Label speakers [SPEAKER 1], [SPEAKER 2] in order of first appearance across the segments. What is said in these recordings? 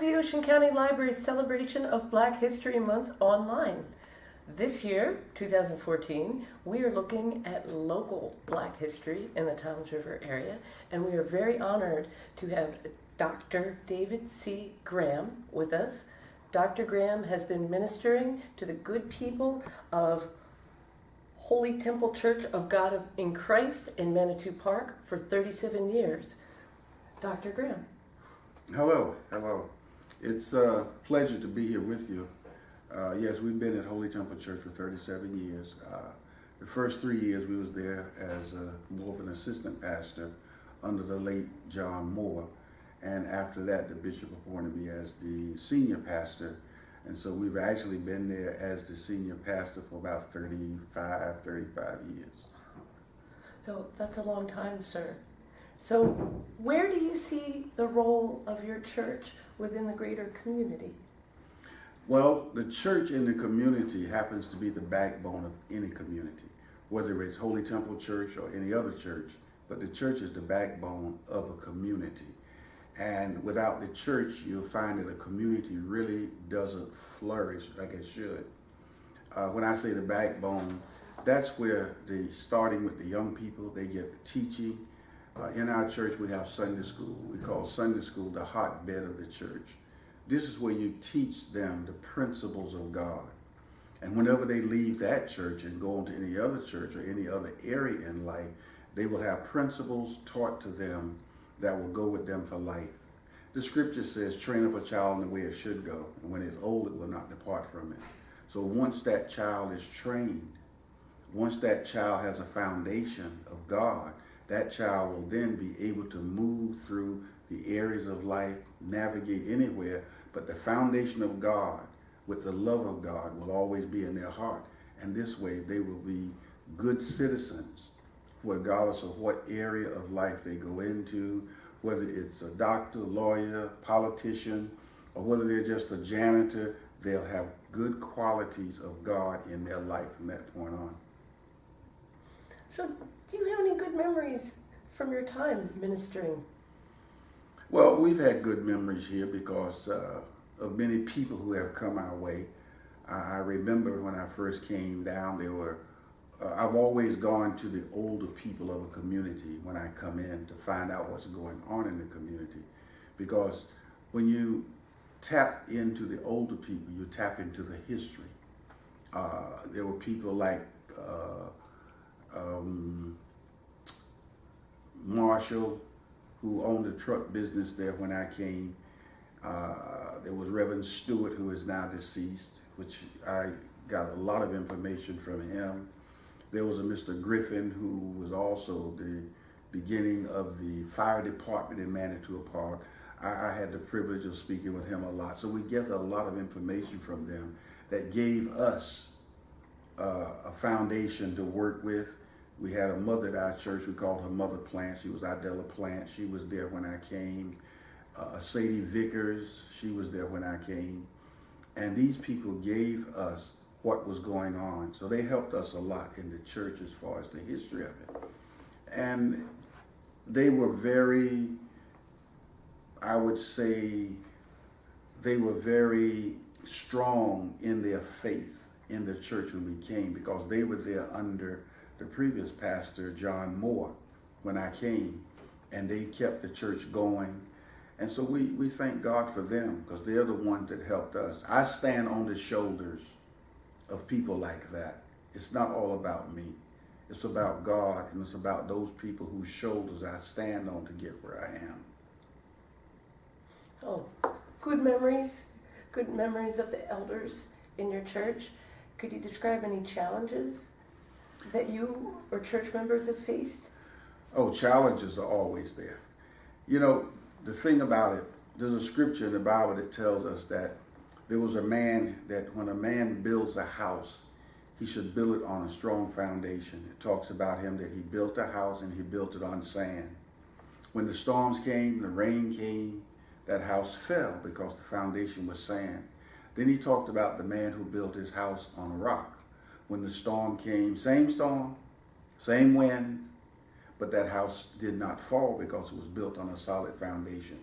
[SPEAKER 1] the Ocean County Library's celebration of Black History Month online. This year, 2014, we are looking at local Black history in the Toms River area, and we are very honored to have Dr. David C. Graham with us. Dr. Graham has been ministering to the good people of Holy Temple Church of God in Christ in Manitou Park for 37 years. Dr. Graham.
[SPEAKER 2] Hello. It's a pleasure to be here with you. Yes, we've been at Holy Temple Church for 37 years. The first 3 years we was there as more of an assistant pastor under the late John Moore. And after that, the bishop appointed me as the senior pastor. And so we've actually been there as the senior pastor for about 35 years.
[SPEAKER 1] So that's a long time, sir. So where do you see the role of your church within the greater community?
[SPEAKER 2] Well, the church in the community happens to be the backbone of any community, whether it's Holy Temple Church or any other church, but the church is the backbone of a community. And without the church, you'll find that a community really doesn't flourish like it should. When I say the backbone, that's where starting with the young people, they get the teaching. In our church, we have Sunday school. We call Sunday school the hotbed of the church. This is where you teach them the principles of God. And whenever they leave that church and go on to any other church or any other area in life, they will have principles taught to them that will go with them for life. The scripture says, train up a child in the way it should go, and when it's old, it will not depart from it. So once that child is trained, once that child has a foundation of God, that child will then be able to move through the areas of life, navigate anywhere, but the foundation of God with the love of God will always be in their heart. And this way they will be good citizens, regardless of what area of life they go into, whether it's a doctor, lawyer, politician, or whether they're just a janitor, they'll have good qualities of God in their life from that point on.
[SPEAKER 1] So do you have any good memories from your time ministering?
[SPEAKER 2] Well, we've had good memories here because of many people who have come our way. I remember when I first came down, I've always gone to the older people of a community when I come in to find out what's going on in the community. Because when you tap into the older people, you tap into the history. There were people like Marshall, who owned a truck business there when I came. There was Reverend Stewart, who is now deceased, which I got a lot of information from him. There was a Mr. Griffin, who was also the beginning of the fire department in Manitou Park. I had the privilege of speaking with him a lot. So we get a lot of information from them that gave us a foundation to work with. We had a mother at our church, we called her Mother Plant. She was Idella Plant. She was there when I came. Sadie Vickers, she was there when I came. And these people gave us what was going on. So they helped us a lot in the church as far as the history of it. And they were very, I would say, they were very strong in their faith in the church when we came, because they were there under the previous pastor, John Moore, when I came, and they kept the church going. And so we thank God for them, because they're the ones that helped us. I stand on the shoulders of people like that. It's not all about me. It's about God, and it's about those people whose shoulders I stand on to get where I am.
[SPEAKER 1] Oh, good memories of the elders in your church. Could you describe any challenges that you or church members have faced?
[SPEAKER 2] Oh, challenges are always there. You know, the thing about it, there's a scripture in the Bible that tells us that there was a man that when a man builds a house, he should build it on a strong foundation. It talks about him that he built a house and he built it on sand. When the storms came, the rain came, that house fell because the foundation was sand. Then he talked about the man who built his house on a rock. When the storm came, same storm, same winds, but that house did not fall because it was built on a solid foundation.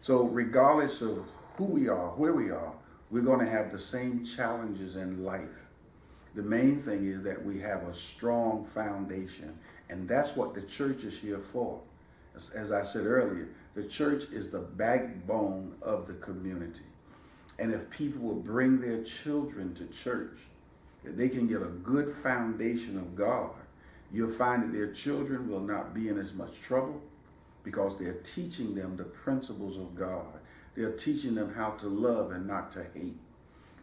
[SPEAKER 2] So regardless of who we are, where we are, we're going to have the same challenges in life. The main thing is that we have a strong foundation, and that's what the church is here for. As I said earlier, the church is the backbone of the community. And if people will bring their children to church, if they can get a good foundation of God, you'll find that their children will not be in as much trouble because they're teaching them the principles of God. They're teaching them how to love and not to hate.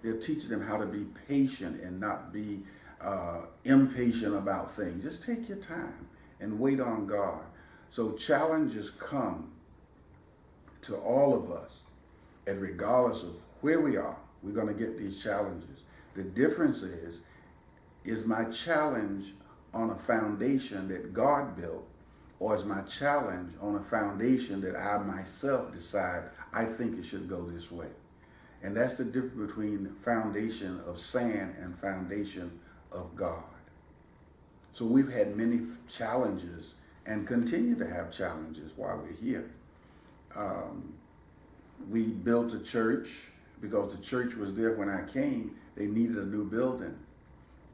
[SPEAKER 2] They're teaching them how to be patient and not be impatient about things. Just take your time and wait on God. So challenges come to all of us, and regardless of where we are, we're going to get these challenges. The difference is my challenge on a foundation that God built, or is my challenge on a foundation that I myself decide I think it should go this way? And that's the difference between foundation of sand and foundation of God. So we've had many challenges and continue to have challenges while we're here. We built a church because the church was there when I came. They needed a new building.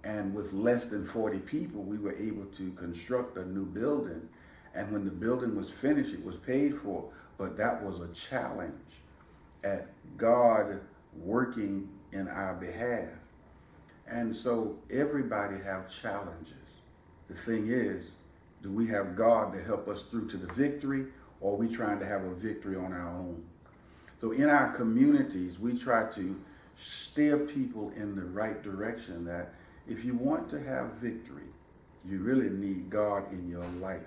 [SPEAKER 2] And with less than 40 people, we were able to construct a new building. And when the building was finished, it was paid for. But that was a challenge at God working in our behalf. And so everybody have challenges. The thing is, do we have God to help us through to the victory, or are we trying to have a victory on our own? So in our communities, we try to steer people in the right direction, that if you want to have victory, you really need God in your life.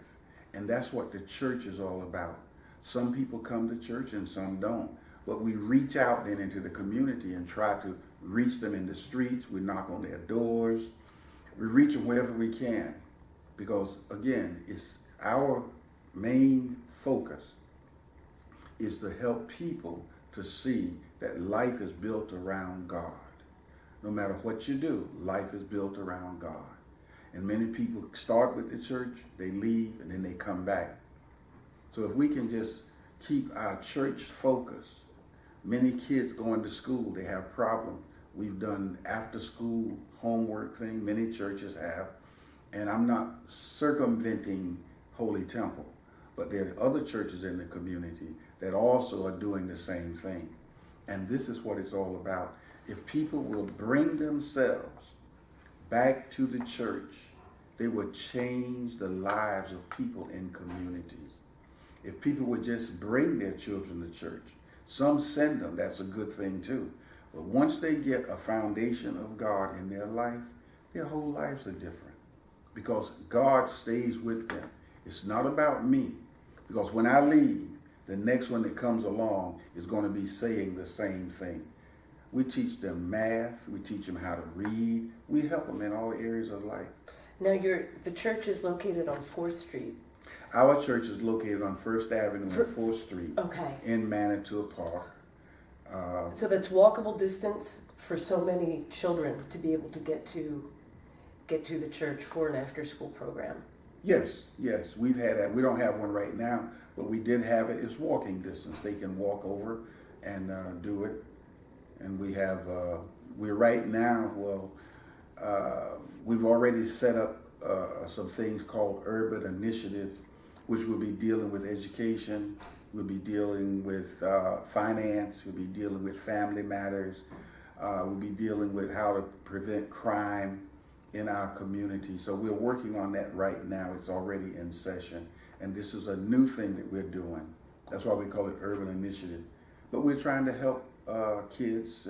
[SPEAKER 2] And that's what the church is all about. Some people come to church and some don't. But we reach out then into the community and try to reach them in the streets. We knock on their doors. We reach them wherever we can. Because again, it's our main focus is to help people to see that life is built around God. No matter what you do, life is built around God. And many people start with the church, they leave, and then they come back. So if we can just keep our church focused, many kids going to school, they have problems. We've done after school homework thing, many churches have. And I'm not circumventing Holy Temple, but there are other churches in the community that also are doing the same thing. And this is what it's all about. If people will bring themselves back to the church, they will change the lives of people in communities. If people would just bring their children to church, some send them, that's a good thing too. But once they get a foundation of God in their life, their whole lives are different. Because God stays with them. It's not about me. Because when I leave, the next one that comes along is going to be saying the same thing. We teach them math. We teach them how to read. We help them in all areas of life.
[SPEAKER 1] Now, the church is located on 4th Street.
[SPEAKER 2] Our church is located on 1st Avenue and 4th Street in Manitou Park.
[SPEAKER 1] So that's walkable distance for so many children to be able to get to the church for an after-school program.
[SPEAKER 2] Yes. We've had that. We don't have one right now, but we did have it. It's walking distance. They can walk over and do it. And we have, we're right now, we've already set up some things called Urban Initiative, which will be dealing with education, we'll be dealing with finance, we'll be dealing with family matters, we'll be dealing with how to prevent crime in our community. So we're working on that right now. It's already in session. And this is a new thing that we're doing. That's why we call it Urban Initiative. But we're trying to help kids.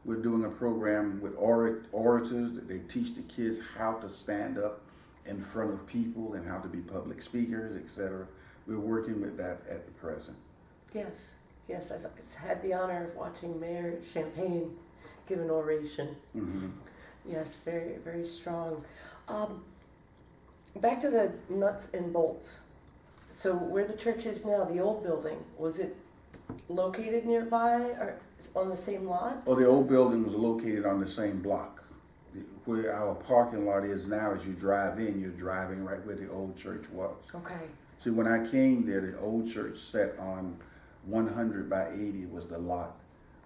[SPEAKER 2] We're doing a program with orators that they teach the kids how to stand up in front of people and how to be public speakers, etc. We're working with that at the present.
[SPEAKER 1] Yes, I've had the honor of watching Mayor Champagne give an oration.
[SPEAKER 2] Mm-hmm.
[SPEAKER 1] Yes, very, very strong. Back to the nuts and bolts. So where the church is now, the old building, was it located nearby or on the same lot?
[SPEAKER 2] Oh, the old building was located on the same block. Where our parking lot is now, as you drive in, you're driving right where the old church was.
[SPEAKER 1] Okay.
[SPEAKER 2] See, when I came there, the old church set on 100 by 80 was the lot.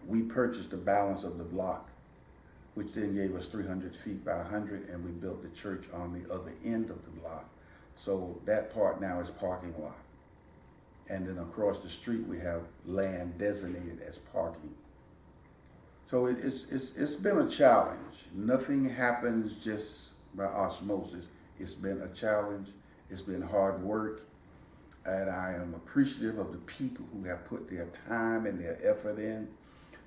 [SPEAKER 2] we purchased the balance of the block, which then gave us 300 feet by 100, and we built the church on the other end of the block. So that part now is parking lot. And then across the street, we have land designated as parking. So it's been a challenge. Nothing happens just by osmosis. It's been a challenge. It's been hard work. And I am appreciative of the people who have put their time and their effort in.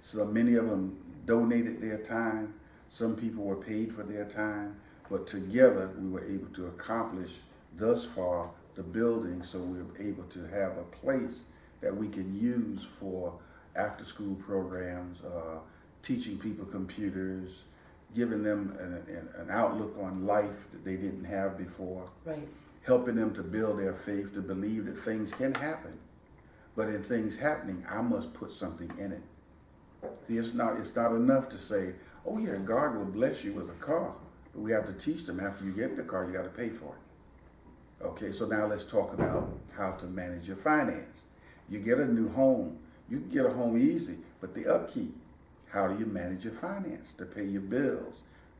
[SPEAKER 2] So many of them donated their time. Some people were paid for their time. But together, we were able to accomplish thus far the building, so we were able to have a place that we can use for after-school programs, teaching people computers, giving them an outlook on life that they didn't have before,
[SPEAKER 1] Right.
[SPEAKER 2] helping them to build their faith, to believe that things can happen. But in things happening, I must put something in it. See, it's not enough to say, oh yeah, God will bless you with a car. But we have to teach them after you get the car, you got to pay for it. Okay, so now let's talk about how to manage your finance. You get a new home. You can get a home easy, but the upkeep, how do you manage your finance to pay your bills?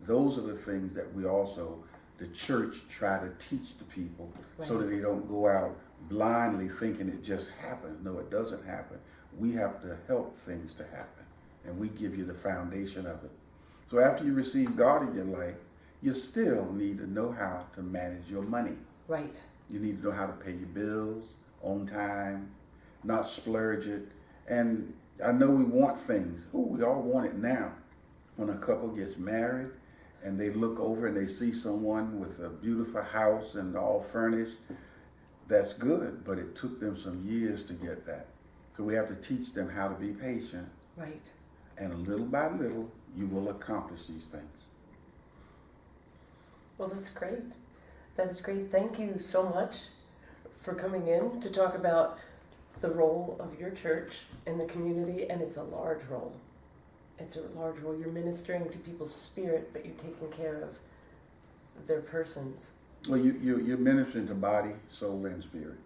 [SPEAKER 2] Those are the things that we also, the church, try to teach the people, right, so that they don't go out blindly thinking it just happens. No, it doesn't happen. We have to help things to happen, and we give you the foundation of it. So after you receive God in your life, you still need to know how to manage your money.
[SPEAKER 1] Right.
[SPEAKER 2] You need to know how to pay your bills on time, not splurge it. And I know we want things. Oh, we all want it now. When a couple gets married and they look over and they see someone with a beautiful house and all furnished, that's good, but it took them some years to get that. So we have to teach them how to be patient.
[SPEAKER 1] Right.
[SPEAKER 2] And little by little, you will accomplish these things.
[SPEAKER 1] Well, that's great. That is great. Thank you so much for coming in to talk about the role of your church in the community, and it's a large role. It's a large role. You're ministering to people's spirit, but you're taking care of their persons.
[SPEAKER 2] Well, you're ministering to body, soul, and spirit.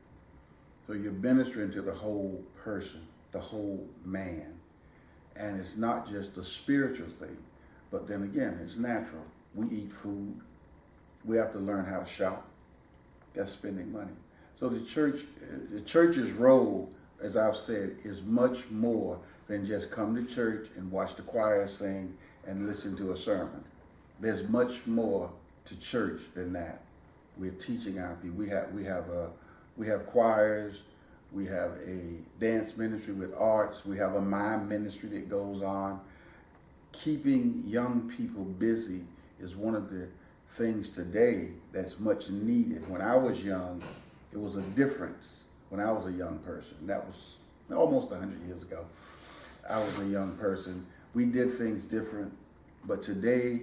[SPEAKER 2] So you're ministering to the whole person, the whole man. And it's not just a spiritual thing, but then again, it's natural. We eat food. We have to learn how to shop. That's spending money. So the church's role, as I've said, is much more than just come to church and watch the choir sing and listen to a sermon. There's much more to church than that. We're teaching our people. We have choirs. We have a dance ministry with arts. We have a mime ministry that goes on. Keeping young people busy is one of the things today that's much needed. When I was young, it was a difference. When I was a young person, that was almost 100 years ago. I was a young person. We did things different, but today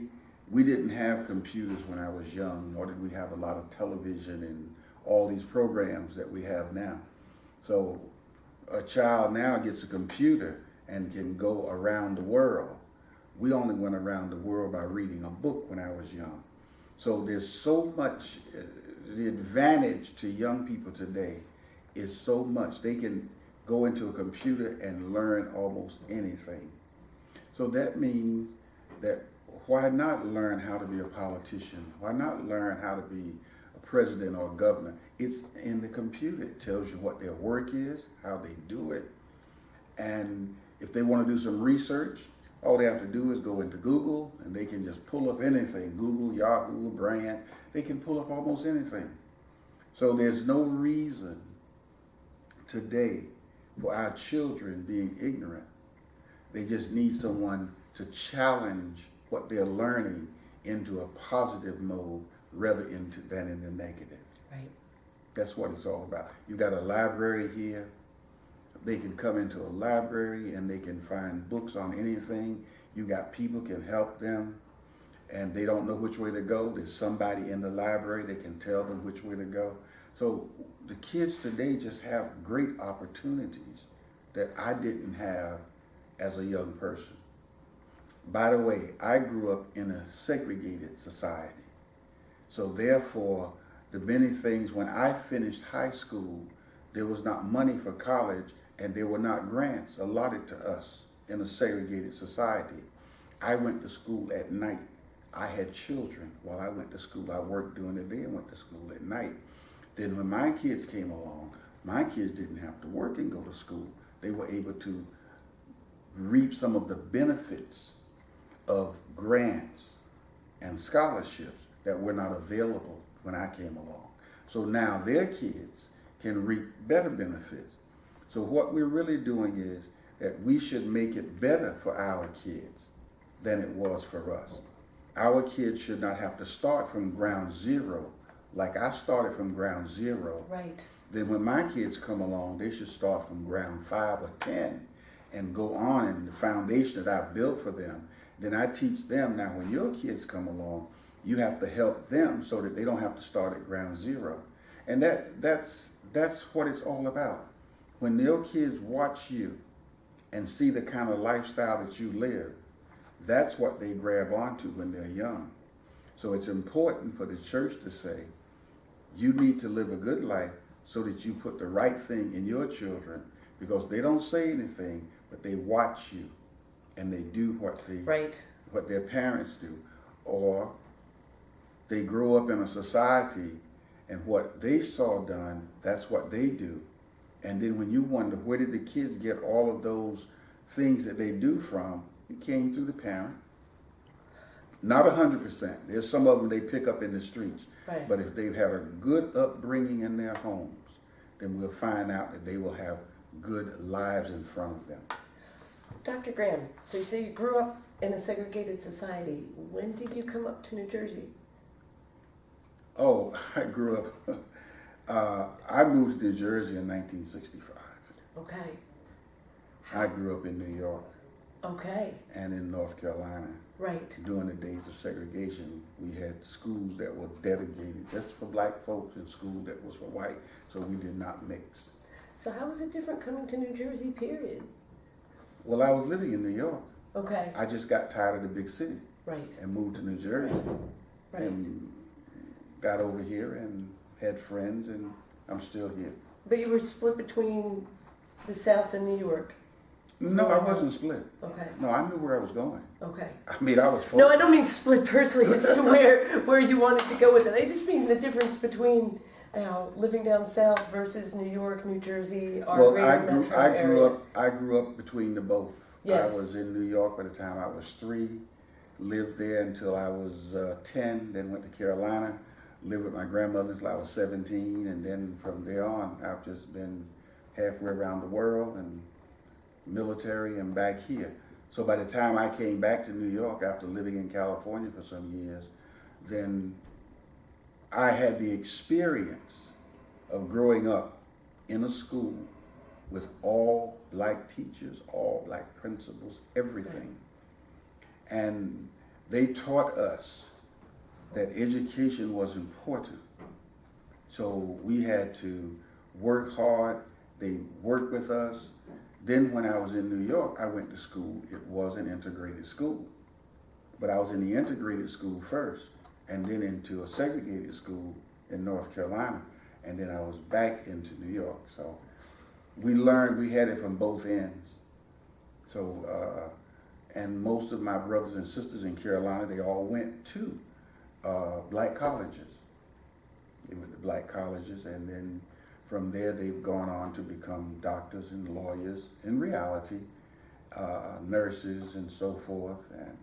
[SPEAKER 2] we didn't have computers when I was young, nor did we have a lot of television and all these programs that we have now. So a child now gets a computer and can go around the world. We only went around the world by reading a book when I was young. So there's so much, the advantage to young people today is so much. They can go into a computer and learn almost anything. So that means that why not learn how to be a politician? Why not learn how to be a president or a governor? It's in the computer. It tells you what their work is, how they do it. And if they want to do some research, all they have to do is go into Google and they can just pull up anything. Google, Yahoo, Brand, they can pull up almost anything. So there's no reason today for our children being ignorant. They just need someone to challenge what they're learning into a positive mode rather than in the negative.
[SPEAKER 1] Right.
[SPEAKER 2] That's what it's all about. You got a library here. They can come into a library and they can find books on anything. You got people can help them and they don't know which way to go. There's somebody in the library that can tell them which way to go. So the kids today just have great opportunities that I didn't have as a young person. By the way, I grew up in a segregated society. So therefore, the many things, when I finished high school, there was not money for college and there were not grants allotted to us. in a segregated society. I went to school at night. I had children while I went to school. I worked during the day and went to school at night. Then when my kids came along, my kids didn't have to work and go to school. They were able to reap some of the benefits of grants and scholarships that were not available when I came along. So now their kids can reap better benefits. So what we're really doing is that we should make it better for our kids than it was for us. Our kids should not have to start from ground zero like I started from ground zero.
[SPEAKER 1] Right.
[SPEAKER 2] Then when my kids come along, they should start from ground 5 or 10 and go on in the foundation that I built for them. Then I teach them, now when your kids come along, you have to help them so that they don't have to start at ground zero. And that's what it's all about. When your kids watch you and see the kind of lifestyle that you live, that's what they grab onto when they're young. So it's important for the church to say, you need to live a good life so that you put the right thing in your children, because they don't say anything, but they watch you and they do what their parents do. Or they grow up in a society and what they saw done, that's what they do. And then when you wonder, where did the kids get all of those things that they do from? It came through the parent. Not 100%. There's some of them they pick up in the streets.
[SPEAKER 1] Right.
[SPEAKER 2] But if they've had a good upbringing in their homes, then we'll find out that they will have good lives in front of them.
[SPEAKER 1] Dr. Graham, so you say you grew up in a segregated society. When did you come up to New Jersey?
[SPEAKER 2] Oh, I grew up, I moved to New Jersey in 1965.
[SPEAKER 1] Okay.
[SPEAKER 2] I grew up in New York.
[SPEAKER 1] Okay.
[SPEAKER 2] And in North Carolina.
[SPEAKER 1] Right.
[SPEAKER 2] During the days of segregation, we had schools that were dedicated just for black folks and schools that was for white, so we did not mix.
[SPEAKER 1] So how was it different coming to New Jersey, period?
[SPEAKER 2] Well, I was living in New York.
[SPEAKER 1] Okay.
[SPEAKER 2] I just got tired of the big city.
[SPEAKER 1] Right.
[SPEAKER 2] And moved to New Jersey.
[SPEAKER 1] Right.
[SPEAKER 2] And got over here and had friends, and I'm still here.
[SPEAKER 1] But you were split between the South and New York?
[SPEAKER 2] No, I wasn't split.
[SPEAKER 1] Okay.
[SPEAKER 2] No, I knew where I was going.
[SPEAKER 1] Okay.
[SPEAKER 2] I mean, I was focused.
[SPEAKER 1] No, I don't mean split personally as to where you wanted to go with it. I just mean the difference between living down south versus New York, New Jersey, our greater metro area.
[SPEAKER 2] I grew up between the both.
[SPEAKER 1] Yes.
[SPEAKER 2] I was in New York by the time I was 3, lived there until I was 10, then went to Carolina, lived with my grandmother until I was 17, and then from there on, I've just been halfway around the world and military and back here. So by the time I came back to New York after living in California for some years, then I had the experience of growing up in a school with all black teachers, all black principals, everything. And they taught us that education was important. So we had to work hard. They worked with us. Then when I was in New York, I went to school. It was an integrated school. But I was in the integrated school first, and then into a segregated school in North Carolina. And then I was back into New York. So we learned, we had it from both ends. So, and most of my brothers and sisters in Carolina, they all went to black colleges. They went to black colleges, and then from there, they've gone on to become doctors and lawyers, in reality, nurses and so forth, and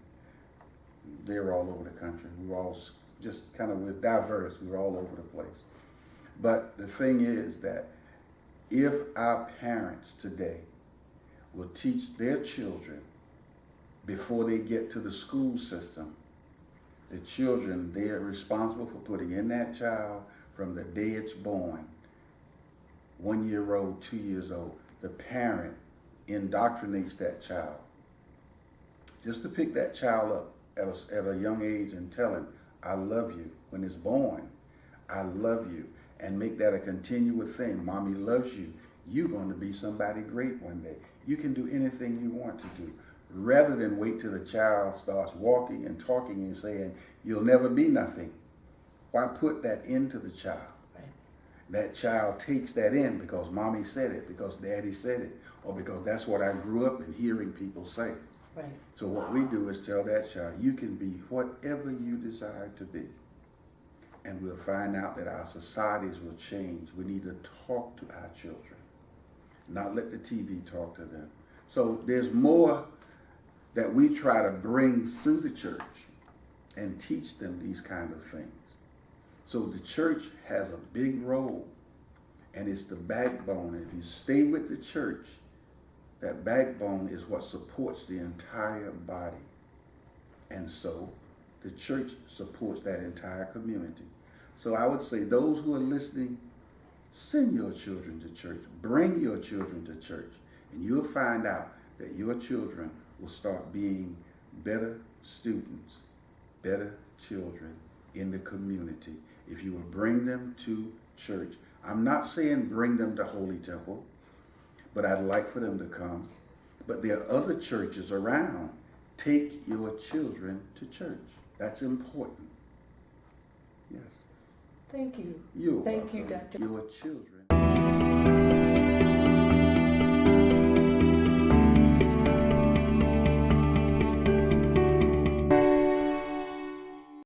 [SPEAKER 2] they were all over the country. We were all just kind of, we're diverse, we were all over the place. But the thing is that if our parents today will teach their children before they get to the school system, the children, they are responsible for putting in that child from the day it's born, 1 year old, 2 years old. The parent indoctrinates that child. Just to pick that child up at a young age and tell him, I love you. When it's born, I love you. And make that a continuous thing. Mommy loves you. You're going to be somebody great one day. You can do anything you want to do. Rather than wait till the child starts walking and talking and saying, you'll never be nothing. Why put that into the child? That child takes that in because mommy said it, because daddy said it, or because that's what I grew up in hearing people say.
[SPEAKER 1] Right.
[SPEAKER 2] So what we do is tell that child, you can be whatever you desire to be. And we'll find out that our societies will change. We need to talk to our children, not let the TV talk to them. So there's more that we try to bring through the church and teach them these kind of things. So the church has a big role, and it's the backbone. If you stay with the church, that backbone is what supports the entire body. And so the church supports that entire community. So I would say those who are listening, send your children to church. Bring your children to church. And you'll find out that your children will start being better students, better children in the community if you will bring them to church. I'm not saying bring them to Holy Temple, but I'd like for them to come. But there are other churches around. Take your children to church. That's important. Yes.
[SPEAKER 1] Thank you.
[SPEAKER 2] You're
[SPEAKER 1] Thank you,
[SPEAKER 2] welcome.
[SPEAKER 1] Dr.
[SPEAKER 2] Your children.